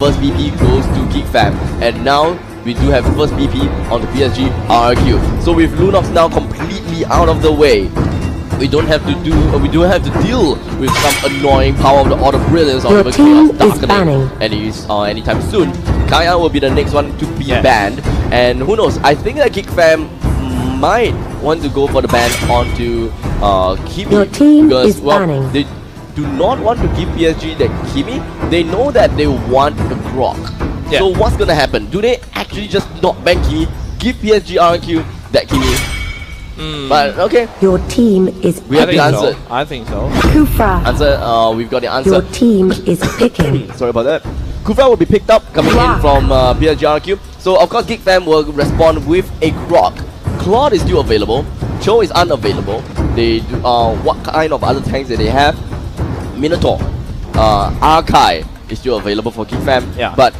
first BP goes to GEEK fam, and now we do have first BP on the PSG RRQ. So with Lunox now completely out of the way, we don't have to deal with some annoying power of the Order Brilliance or even Chaos Darkening anytime soon. Kaya will be the next one to be banned, and who knows, I think that GEEK fam might want to go for the ban onto Kimi, because they do not want to give PSG that Kimi. They know that they want the Grok. So what's gonna happen? Do they actually just not ban Kimi, give PSG RRQ that Kimi? But okay, your team is we have the answer. I think so. Kufra. Answer. We've got the answer. Your team is picking. Sorry about that. Kufra will be picked up coming in from PSG RRQ. So of course GEEK fam will respond with a Grok. Claude is still available. Cho is unavailable. They do, what kind of other tanks that they have? Minotaur, Arkai is still available for GEEK fam. But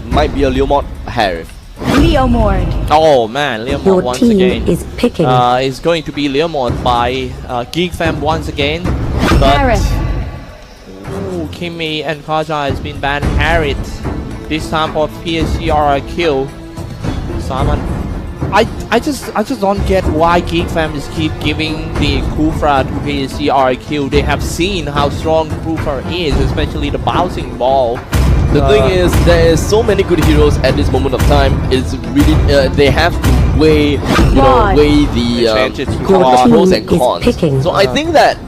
might be a Leomord Harif. Leomord. Oh man, Leomord once again. Is picking. It's going to be Leomord by GEEK fam once again. Harif. Ooh, Kimi and Kaja has been banned. Harith. This time for PSG RRQ. Simon. I just don't get why GEEK fam just keep giving the Kufra to PSG RRQ. They have seen how strong Kufra is, especially the bouncing ball. The thing is, there is so many good heroes at this moment of time. It's really they have to weigh, weigh the pros and cons. So I think that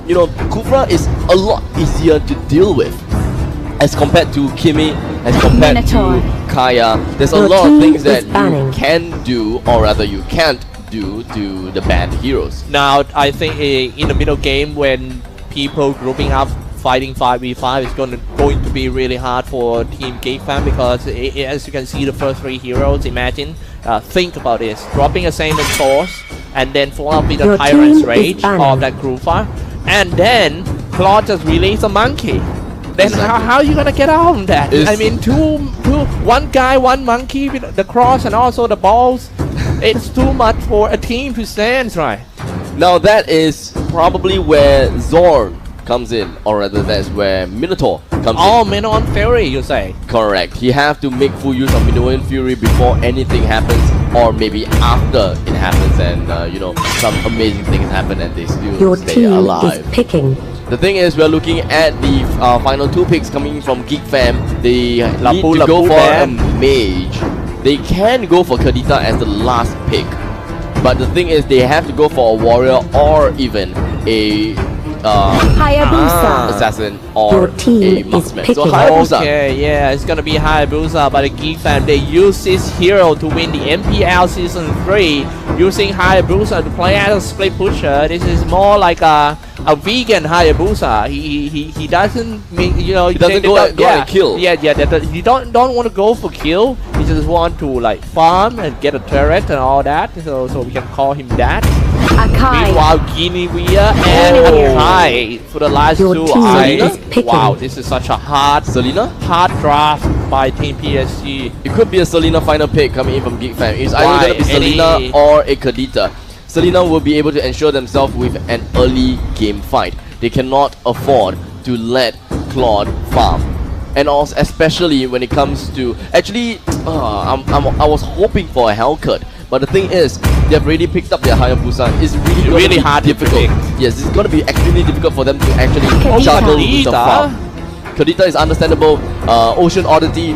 Kufra is a lot easier to deal with as compared to Kimi, as compared to Kaya. There's a lot of things that you can do, or rather you can't do to the banned heroes. Now I think in the middle game, when people grouping up fighting 5v5, is going to be really hard for Team GEEK fam, because as you can see, the first 3 heroes, imagine, think about this, dropping a Saiyan Force and then follow up with a Tyrant's Rage of that Kufra, and then Claude just release a monkey. Then how are you gonna get out of that? I mean, one guy, one monkey with the cross and also the balls. It's too much for a team to stand, right? Now that is probably where Zorn comes in, or rather that's where Minotaur comes in. Oh, Minoan Fury, you say? Correct. You have to make full use of Minoan Fury before anything happens, or maybe after it happens, and some amazing things happen and they still stay alive. Is picking. The thing is, we're looking at the final 2 picks coming from GEEK fam. They need to go for a mage. They can go for Kadita as the last pick, but the thing is, they have to go for a warrior or even a Hayabusa assassin or a marksman. So Hayabusa. Okay, yeah, it's gonna be Hayabusa, but the GEEK fam, they use this hero to win the MPL Season 3, using Hayabusa to play as a split pusher. This is more like a vegan Hayabusa. He doesn't mean, he doesn't go and kill. He don't want to go for kill. He just want to like farm and get a turret and all that. So we can call him that. Akai. Meanwhile, Guinevere and Akai for the last 2 eyes. Wow, this is such a hard draft by Team PSG. It could be a Selena final pick coming in from GEEK fam. It's either going to be Selena or a Kadita. Selena will be able to ensure themselves with an early game fight. They cannot afford to let Claude farm. And also, especially when it comes to... Actually, I was hoping for a Hellcut. But the thing is, they've already picked up their Hayabusa. It's really hard, difficult. Yes, it's going to be extremely difficult for them to actually juggle the farm. Kadita is understandable. Ocean Oddity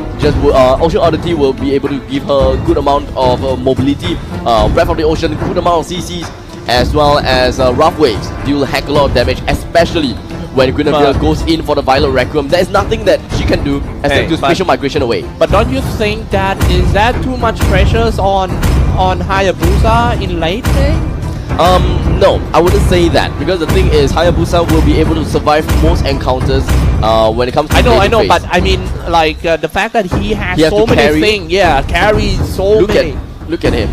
will be able to give her a good amount of mobility. Breath of the Ocean, good amount of CCs, as well as Rough Waves. Deal a heck a lot of damage, especially when Guinevere goes in for the Violet Requiem. There is nothing that she can do except to Spatial Migration away. But don't you think that is that too much pressures on Hayabusa in late game? No, I wouldn't say that, because the thing is, Hayabusa will be able to survive most encounters when it comes to I know, but I mean, like the fact that he has so many things, carry so many. Look at him,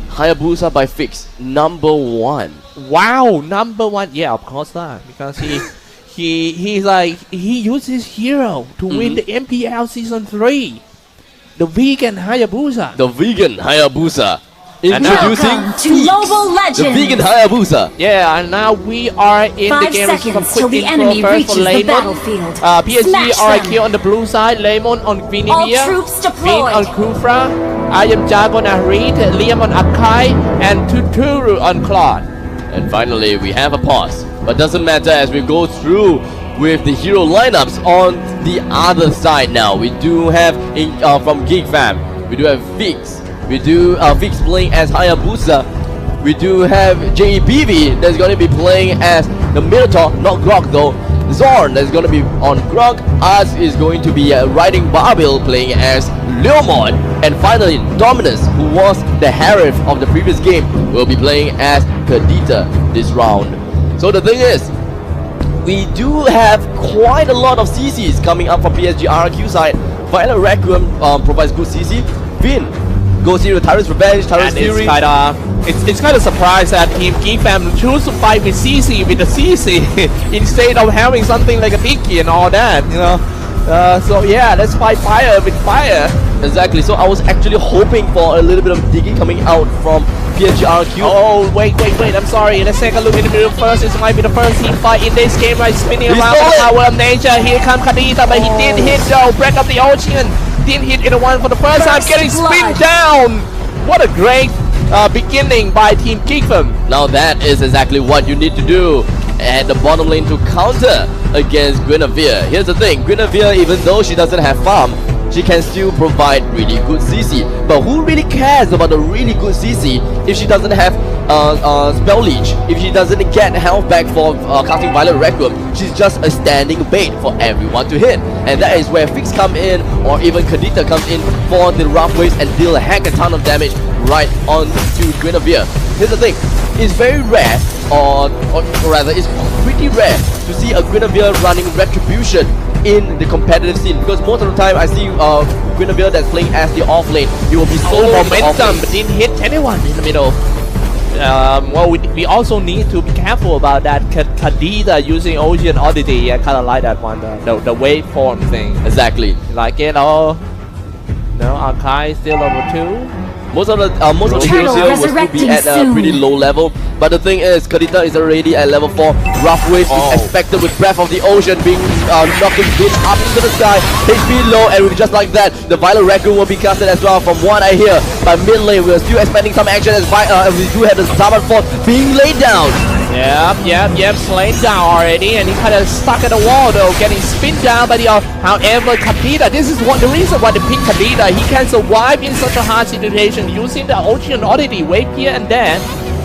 Hayabusa by fix, #1. Wow, #1. Yeah, of course not, because he used his hero to win the MPL Season 3. The vegan Hayabusa. The vegan Hayabusa. Introducing Welcome to Global the Legends. vegan Hayabusa. Yeah, and now we are in the 5 game with some seconds till quick the intro enemy first for reaches the Lemon. battlefield. PSG Smash RRQ them. on the blue side, Lemon on All Guinevere, troops Green deployed. on Kufra, I am Jag on Arid, Liam on Akai, and Tuturu on Claude. And finally, we have a pause. But doesn't matter as we go through with the hero lineups on the other side now. We do have from GEEK fam, we do have Fix. We do Fix playing as Hayabusa. We do have JEPV that's going to be playing as the Minotaur, not Grog though. Zorn that's going to be on Grog. Us is going to be riding Barbil playing as Leomon. And finally, Dominus, who was the Harif of the previous game, will be playing as Kadita this round. So the thing is, we do have quite a lot of CCs coming up from PSG RRQ side. Violet Requiem provides good CC. Vin goes here with Tyrant's Revenge, Tyrant's And Fury. it's kind of surprised that Team GEEK fam choose to fight with CC with the CC instead of having something like a Dicky and all that, you know. So yeah, let's fight fire with fire. Exactly, so I was actually hoping for a little bit of Diggy coming out from PSG RRQ. Oh, wait, I'm sorry. Let's take a look in the middle first. This might be the first team fight in this game, right? Spinning He around stole the it. power of nature. Here comes Kadita, but he didn't hit though. Break up the ocean. Didn't hit anyone for the first time. Getting spin down. What a great beginning by Team GEEK fam. Now that is exactly what you need to do at the bottom lane to counter against Guinevere. Here's the thing, Guinevere, even though she doesn't have farm, she can still provide really good CC. But who really cares about the really good CC if she doesn't have spell leech, if she doesn't get health back for casting Violet Requiem? She's just a standing bait for everyone to hit. And that is where Fix come in, or even Kadita comes in for the rough waves and deal a heck a ton of damage right onto Guinevere. Here's the thing, it's very rare, or rather it's pretty rare to see a Guinevere running Retribution in the competitive scene, because most of the time I see Guinevere that's playing as the off lane. He will be so momentum, but didn't hit anyone in the middle. Well, we also need to be careful about that. Kadita using Ocean Oddity. I kind of like that one, the waveform thing. Exactly. Like it all. No, Akai still level 2. Most of the heroes here will still be at a pretty low level, but the thing is, Kadita is already at level 4. Rough Waves is expected with Breath of the Ocean being knocking Vin up into the sky. HP low, and just like that, the Violet Raccoon will be casted as well. From what I hear, by mid lane, we're still expecting some action as we do have the Saman Fort being laid down. Yep, slain down already, and he kind of stuck at the wall though, getting spinned down by the however, Kadita, this is the reason why they pick Kadita. He can survive in such a hard situation using the Ocean Oddity wave here and there.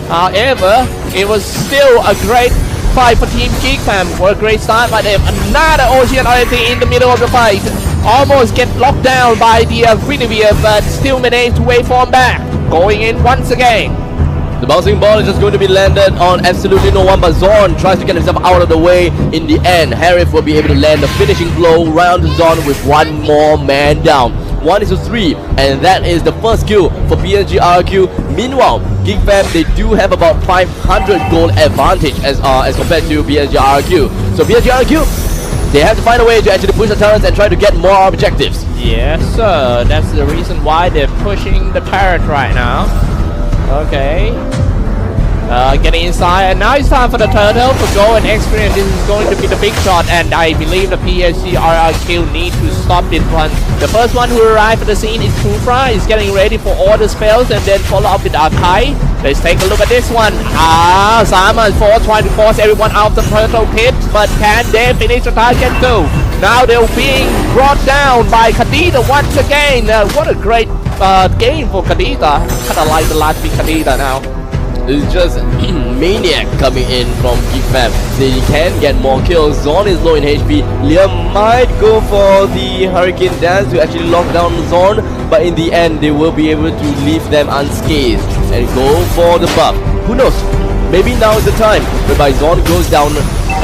However, it was still a great fight for Team GEEK fam. What a great start by them. Another Ocean Oddity in the middle of the fight. Almost get locked down by the Guinevere, but still managed to waveform back. Going in once again. The bouncing ball is just going to be landed on absolutely no one, but Zorn tries to get himself out of the way. In the end, Harif will be able to land the finishing blow round Zorn with one more man down. 1-3, and that is the first kill for PSG RRQ. Meanwhile, GEEK fam, they do have about 500 gold advantage as compared to PSG RRQ. So PSG RRQ, they have to find a way to actually push the turrets and try to get more objectives. Yes, sir. That's the reason why they're pushing the turret right now. Okay. Getting inside, and now it's time for the turtle to go and experience. This is going to be the big shot, and I believe the PSG RRQ need to stop this one. The first one who arrived at the scene is Kufra. He's getting ready for all the spells, and then follow up with Akai. Let's take a look at this one. Sama is trying to force everyone out of the turtle pit, but can they finish the target too? Now they're being brought down by Kadita once again. What a great game for Kadita. Kind of like the last big Kadita now. It's just Maniac coming in from GEEK fam. They can get more kills. Zorn is low in HP. Liam might go for the Hurricane Dance to actually lock down Zorn, but in the end they will be able to leave them unscathed and go for the buff. Who knows? Maybe now is the time whereby Zorn goes down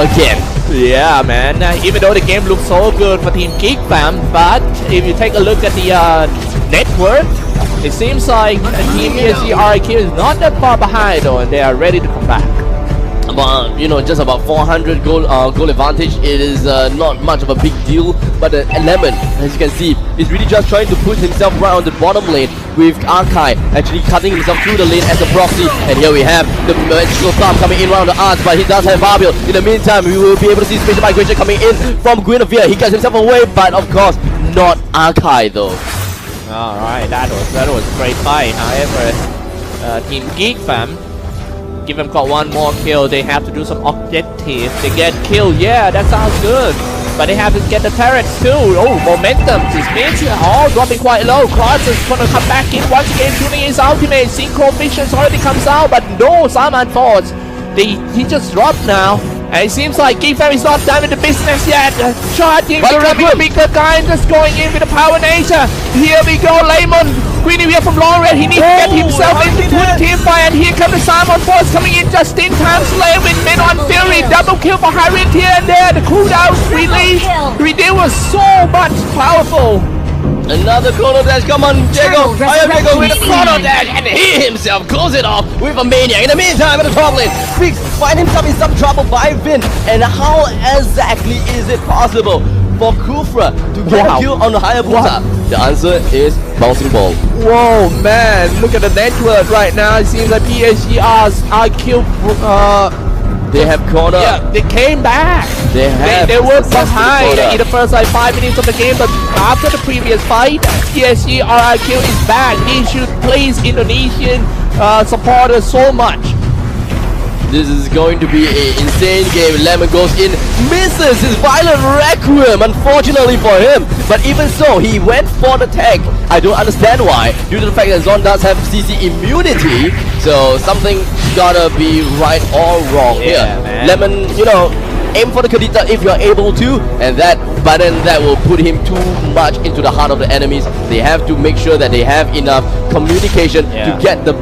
again. Yeah, man. Even though the game looks so good for Team GEEK fam, but if you take a look at the network, it seems like Team PSG RRQ is not that far behind though, and they are ready to come back. But you know, just about 400 goal advantage. It is not much of a big deal. But Lemon, as you can see, is really just trying to put himself right on the bottom lane, with Arkai actually cutting himself through the lane as a proxy. And here we have the magical farm coming in around the arts, but he does have Barbil. In the meantime, we will be able to see spatial migration coming in from Guinevere. He gets himself away, but of course not Arkai though. Alright, that was a great fight. However, Team GEEK fam, give them got one more kill, they have to do some objectives. They get killed, yeah, that sounds good. But they have to get the turrets too. Oh, momentum is mid. Oh, dropping quite low. Cross is gonna come back in once again, shooting his ultimate. Synchro Visions already comes out, but no Salman Force. He just dropped now. And it seems like GEEK fam is not done with the business yet. Charging the bigger guy, just going in with the Power Nature. Here we go, Lemon. Guinevere from long range, he needs to get himself into the team fight, and here comes the Salmon Force coming in just in time. Slay with men on Fury, double kill for Harriet here and there. The cooldown release was so much powerful. Another chrono dash, come on, Jago! Diego with a chrono dash, and he himself close it off with a maniac. In the meantime, at the top lane, Biggs find himself in some trouble by Vin. And how exactly is it possible for Kufra to get a kill on the Hayabusa? The answer is bouncing ball. Whoa, man, look at the network right now. It seems like PSG are killed. They have corner. Yeah, they came back. They were behind in the first like 5 minutes of the game, but after the previous fight, PSG RRQ is back. He should please Indonesian supporters so much. This is going to be an insane game. Lemon goes in, misses his Violent Requiem, unfortunately for him. But even so, he went for the tag. I don't understand why, due to the fact that Zon does have CC immunity. So something gotta be right or wrong here. Man. Lemon, you know, aim for the Kadita if you're able to, and but then that will put him too much into the heart of the enemies. They have to make sure that they have enough communication to get their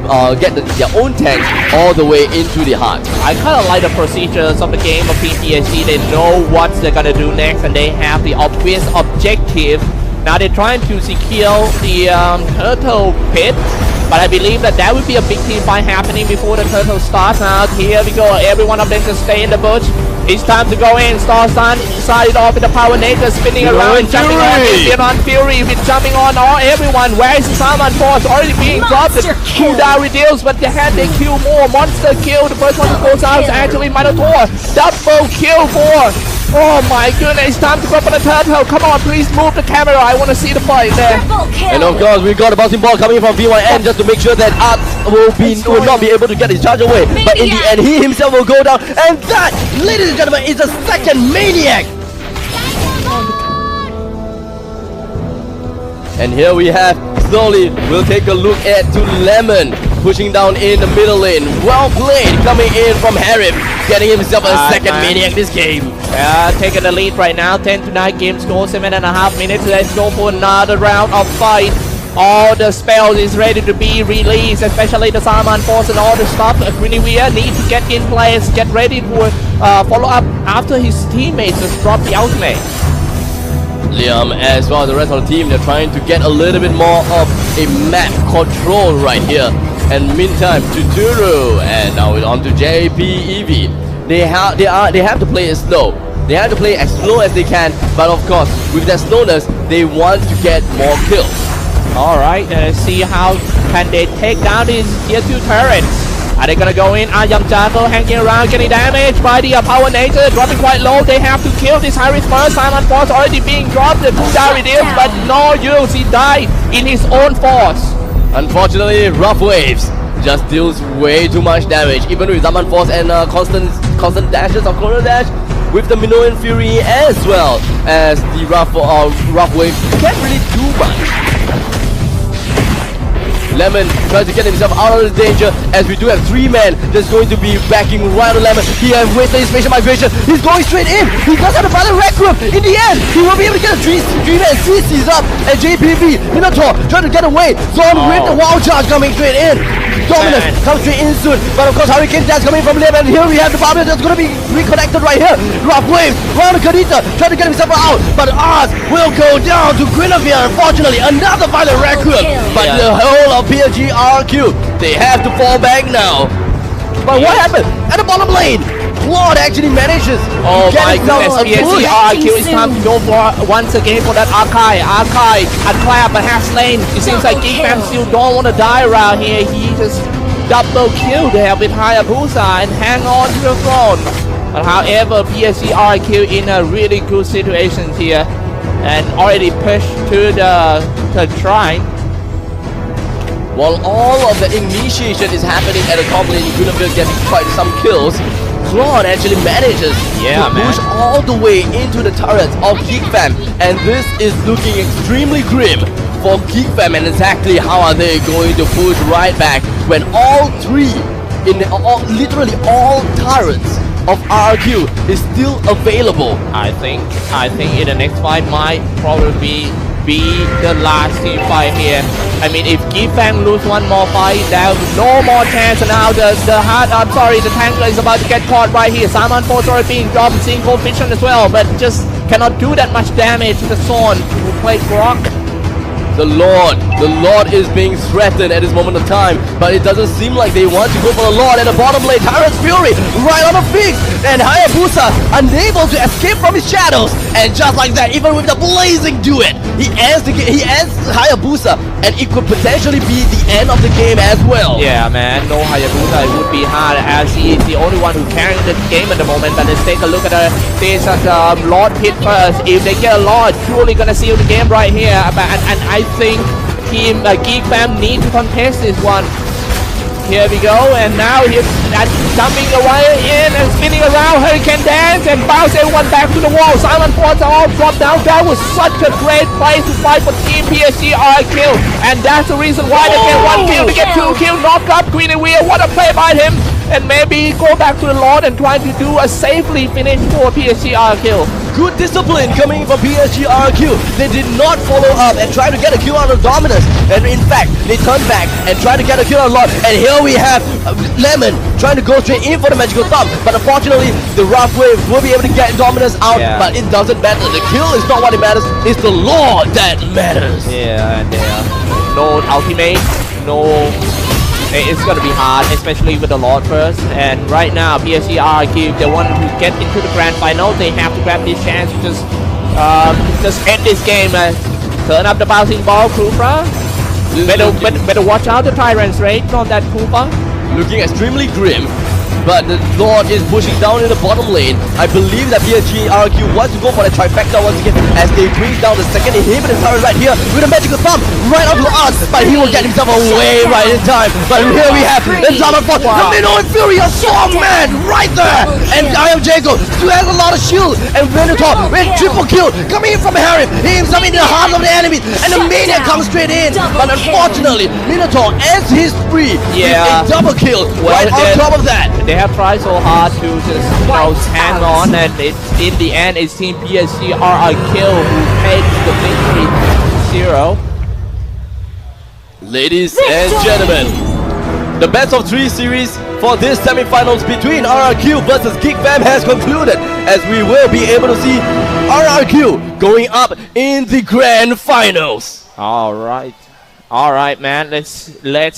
own tanks all the way into the heart. I kind of like the procedures of the game of PSG. They know what they're gonna do next, and they have the obvious objective. Now they're trying to secure the turtle pit. But I believe that would be a big team fight happening before the turtle starts. Now here we go, every one of them just stay in the bush. It's time to go in. Star Sun started off with the Power Nature, spinning around, jumping on Fury, with jumping on everyone. Where is the Salmon Force? Already being dropped. The cooldown reduced, but they kill more. Monster kill. The first one that goes out is actually Minotaur. Double kill for. Oh my goodness, it's time to go for the turtle. Come on, please move the camera. I want to see the fight there. And of course, we got a bouncing ball coming from V1N just to make sure that Art will not be able to get his charge away. But in the end, he himself will go down. And that, ladies and gentlemen, is a second Maniac. And here we have, slowly, we'll take a look at to Lemon. Pushing down in the middle lane. Well played, coming in from Harif, getting himself a second Maniac this game. Taking the lead right now, 10-9 game score, 7.5 minutes. Let's go for another round of fight. All the spells is ready to be released, especially the Salmon Force and all the stuff. Guinevere need to get in place, get ready to follow up after his teammates just drop the ultimate. Liam, as well as the rest of the team, they're trying to get a little bit more of a map control right here. And meantime, Tuturu, and now it's on to JPEV. They have to play it slow. They have to play as slow as they can, but of course, with that slowness, they want to get more kills. Alright, let's see how can they take down these tier 2 turrets. Are they gonna go in? Ayam Jungle hanging around, getting damaged by the Power Nature, dropping quite low. They have to kill this Iris first. Salmon Force already being dropped. The cooldown reduced, but no use. He died in his own force. Unfortunately, Rough Waves just deals way too much damage, even with Salmon Force and constant dashes of Chrono Dash. With the Minoan Fury as well as the Rough Wave, can't really do much. Lemon tries to get himself out of the danger, as we do have 3 men that's going to be backing right on Lemon. He has wasted his spatial migration. He's going straight in. He does have a Violent Requiem. In the end, he will be able to get a 3-man CC's up. And JPV, Minotaur, trying to get away. Zon with the wild charge coming straight in. Dominus comes straight in soon. But of course, Hurricane Dash coming from Lemon. And here we have the Barbarian that's going to be reconnected right here. Rough Wave, round the Kadita, trying to get himself out. But Oz will go down to Guinevere. Unfortunately, another Violent Requiem. But the whole of PSG RRQ, they have to fall back now. But what happened? At the bottom lane, Claude actually manages Oh to get my himself goodness, a push. PSG RRQ is time to go for once again for that Arkai. Arkai, unclap but has slain. It seems like Geek Fam still don't want to die around here. He just double killed there with Hayabusa and hang on to the throne. But however, PSG RRQ in a really good situation here and already pushed to the shrine. While all of the initiation is happening at the top lane, Universe getting quite some kills. Claude actually manages to push all the way into the turrets of Geek Fam, and this is looking extremely grim for Geek Fam. And exactly how are they going to push right back when all three, literally all turrets of RRQ is still available? I think in the next fight might probably be the last team fight here. I mean, if Geek Fam lose one more fight, there's no more chance. And now the tanker is about to get caught right here. Simon Force already being dropped, seeing Cold Vision as well, but just cannot do that much damage to the Zorn who plays Brock. The Lord is being threatened at this moment of time, but it doesn't seem like they want to go for the Lord. At the bottom lane, Tyrant's Fury right on the fix, and Hayabusa unable to escape from his shadows. And just like that, even with the blazing duet, he ends Hayabusa, and it could potentially be the end of the game as well. Yeah, man, no Hayabusa, it would be hard as he is the only one who's carrying the game at the moment. But let's take a look at this Lord pit first. If they get a Lord, surely gonna seal the game right here. And I think Team Geek Fam need to contest this one. Here we go, and now he's jumping away in and spinning around Hurricane Dance and bounce everyone back to the wall. Silent Force are all dropped down. That was such a great place to fight for Team PSG RRQ, and that's the reason why they get one kill, to get two kills, knock up Queen and Wheel. What a play by him! And maybe go back to the Lord and try to do a safely finish for PSG RRQ. Good discipline coming from PSG RRQ. They did not follow up and try to get a kill out of Dominus. And in fact, they turned back and tried to get a kill out of Lord. And here we have Lemon trying to go straight in for the Magical Thumb. But unfortunately, the Rough Wave will be able to get Dominus out. Yeah. But it doesn't matter. The kill is not what it matters. It's the Lord that matters. Yeah, and no ultimate, no... It's gonna be hard, especially with the Lord first. And right now, PSG RRQ, if they want to get into the grand final, they have to grab this chance to just end this game. Turn up the bouncing ball, Krupa. Better watch out the Tyrant's rage on that Krupa. Looking extremely grim. But the Lord is pushing down in the bottom lane. I believe that PSG RRQ wants to go for the trifecta once again as they bring down the second inhibitor turret right here with a Magical Thumb right onto us. But he will get himself away right in time. But here we have the Simon Force, the Minnow and Fury, a strong man right there. And I am Jacob still has a lot of shield. And Minotaur with triple kill coming in from Harry. He himself in the heart of the enemy. And the Maniac comes straight in. But unfortunately, Minotaur ends his spree with a double kill right on top of that. They have tried so hard to just hang on, and in the end it's Team PSG RRQ who takes the victory 0. Ladies and gentlemen, the best of 3 series for this semi-finals between RRQ versus Geek Fam has concluded, as we will be able to see RRQ going up in the grand finals. All right, man. Let's